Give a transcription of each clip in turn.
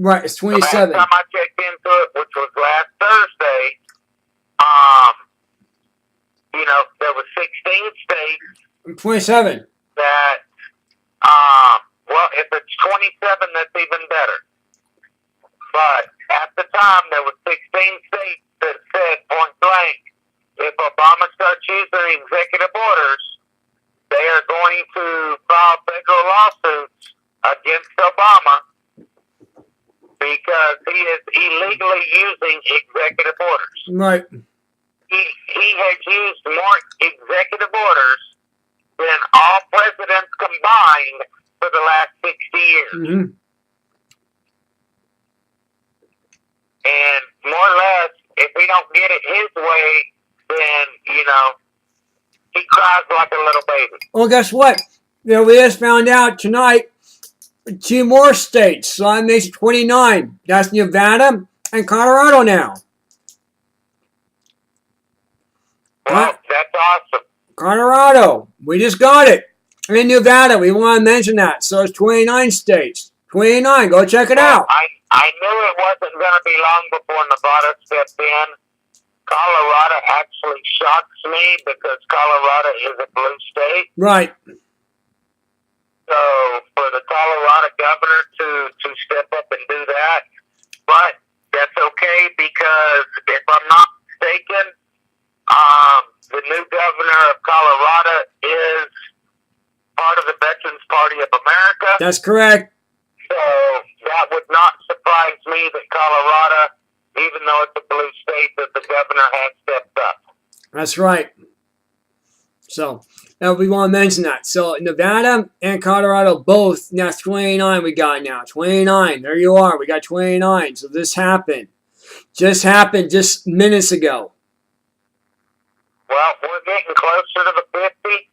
Right, it's The last 27. time I checked into it, which was last Thursday, there were 16 states 27. that, well, if it's 27, that's even better. But at the time, there were 16 states that said point blank, if Obama starts using executive orders, they are going to file federal lawsuits against Obama because he is illegally using executive orders. Right. He has used more executive orders than all presidents combined for the last 60 years. Mm-hmm. And more or less, if we don't get it his way, then, he cries like a little baby. Well, guess what? We just found out tonight 2 more states. So that makes 29. That's Nevada and Colorado now. Well, that's awesome. Colorado. We just got it. In Nevada, we want to mention that. So it's 29 states. 29. Go check it out. I knew it wasn't going to be long before Nevada stepped in. Colorado actually shocks me because Colorado is a blue state. Right. So for the Colorado governor to step up and do that, but that's okay because if I'm not mistaken, the new governor of Colorado is part of the Veterans Party of America. That's correct. So that would not surprise me that Colorado, even though it's a blue state, that the governor has stepped up. That's right. So we want to mention that. So Nevada and Colorado both, that's 29 we got now. 29. There you are. We got 29. So this happened. Just happened just minutes ago. Well, we're getting closer to the 50.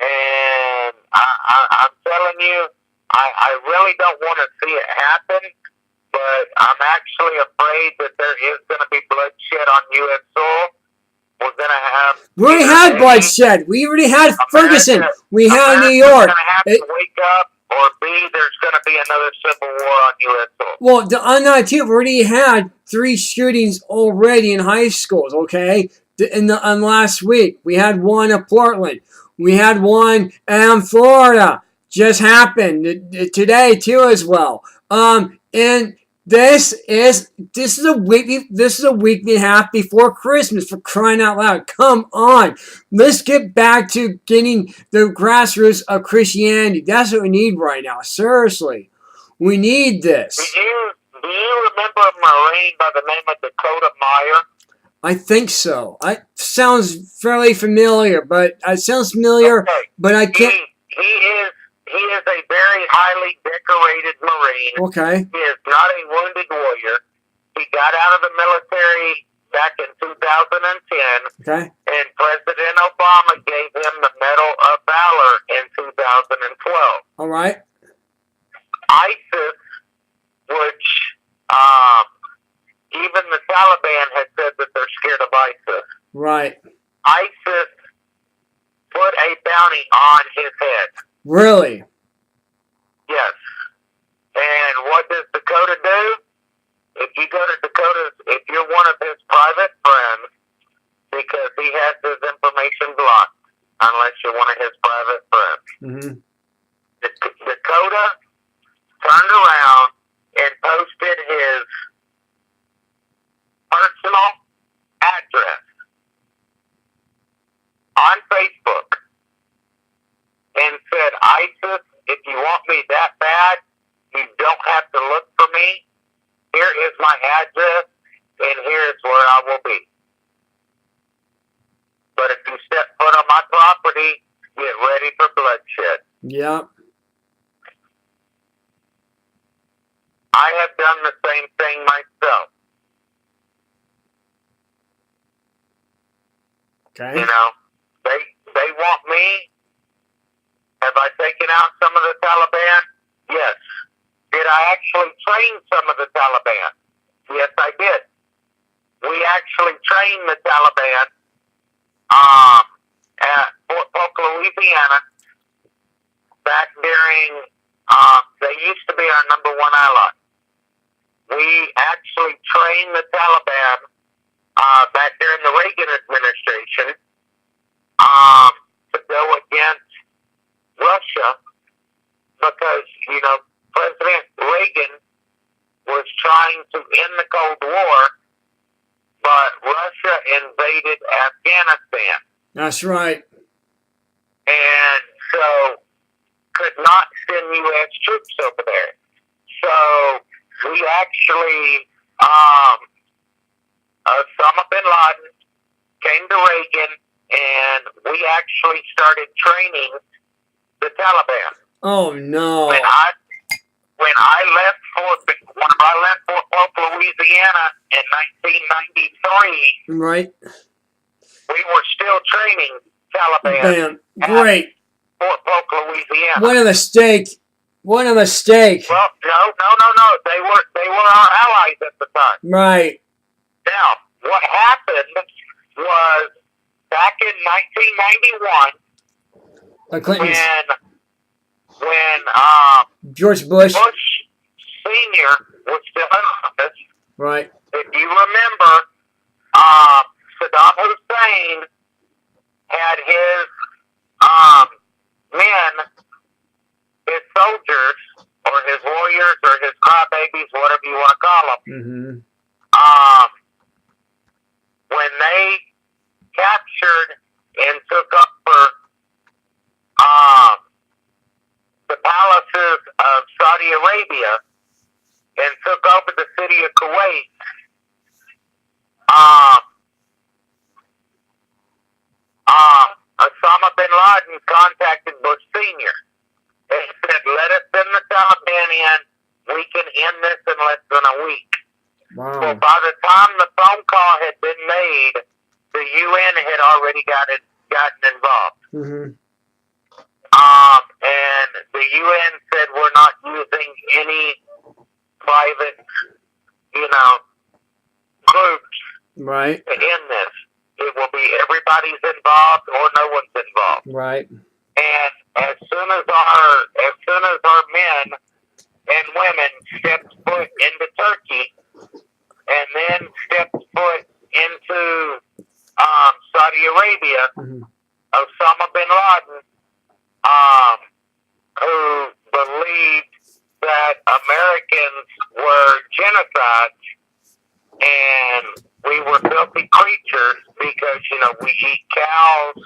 And I'm telling you, I really don't want to see it happen. But I'm actually afraid that there is going to be bloodshed on U.S. soil. We're going to have... We already had bloodshed. We already had Ferguson. We had New York. We're going to have to wake up, or B, there's going to be another civil war on U.S. soil. Well, on that too, we already had 3 shootings already in high schools, okay? In last week. We had one in Portland. We had one in Florida. Just happened today too as well. And this is a week and a half before Christmas, for crying out loud. Come on. Let's get back to getting the grassroots of Christianity. That's what we need right now. Seriously. We need this. Do you remember a Marine by the name of Dakota Meyer? I think so. It sounds fairly familiar, but I can't. He is a very highly decorated Marine. Okay. He is not a wounded warrior. He got out of the military back in 2010. Okay. And President Obama gave him the Medal of Valor in 2012. All right. ISIS, which even the Taliban has said that they're scared of ISIS. Right. ISIS put a bounty on his head. Really? Yes. And what does Dakota do? If you go to Dakota's, if you're one of his private friends, because he has his information blocked, unless you're one of his private friends. Mm-hmm. Dakota turned around and posted his personal address on Facebook and said, ISIS, if you want me that bad, you don't have to look for me. Here is my address, and here is where I will be. But if you step foot on my property, get ready for bloodshed. Yep. I have done the same thing myself. Okay. You know, they want me. Have I taken out some of the Taliban? Yes. Did I actually train some of the Taliban? Yes, I did. We actually trained the Taliban at Fort Polk, Louisiana, back during, they used to be our number one ally. trained the Taliban back during the Reagan administration to go against Russia because, President Reagan was trying to end the Cold War, but Russia invaded Afghanistan. That's right. And so could not send U.S. troops over there. So we actually, Osama bin Laden came to Reagan, and we actually started training the Taliban. Oh no! When I left Fort Polk, Louisiana in 1993, right, we were still training Taliban. Bam. Great. Fort Polk, Louisiana. What a mistake! What a mistake! Well, no. They were our allies at the time. Right. Now, what happened was back in 1991, The Clintons. when George Bush. Senior was still in office. Right. If you remember, Saddam Hussein had his men, his soldiers, or his warriors, or his crybabies, whatever you want to call them. Mm-hmm. When they captured and took over the palaces of Saudi Arabia and took over the city of Kuwait, Osama bin Laden contacted Bush Sr. and said, let us send the Taliban in. We can end this in less than a week. Wow. Well, by the time the phone call had been made, the UN had already gotten involved. Mm-hmm. And the UN said we're not using any private, groups Right. to end this. It will be everybody's involved or no one's involved. Right. And as soon as our men and women stepped foot into Turkey, and then stepped foot into Saudi Arabia, Mm-hmm. Osama bin Laden, who believed that Americans were genocides and we were filthy creatures because, we eat cows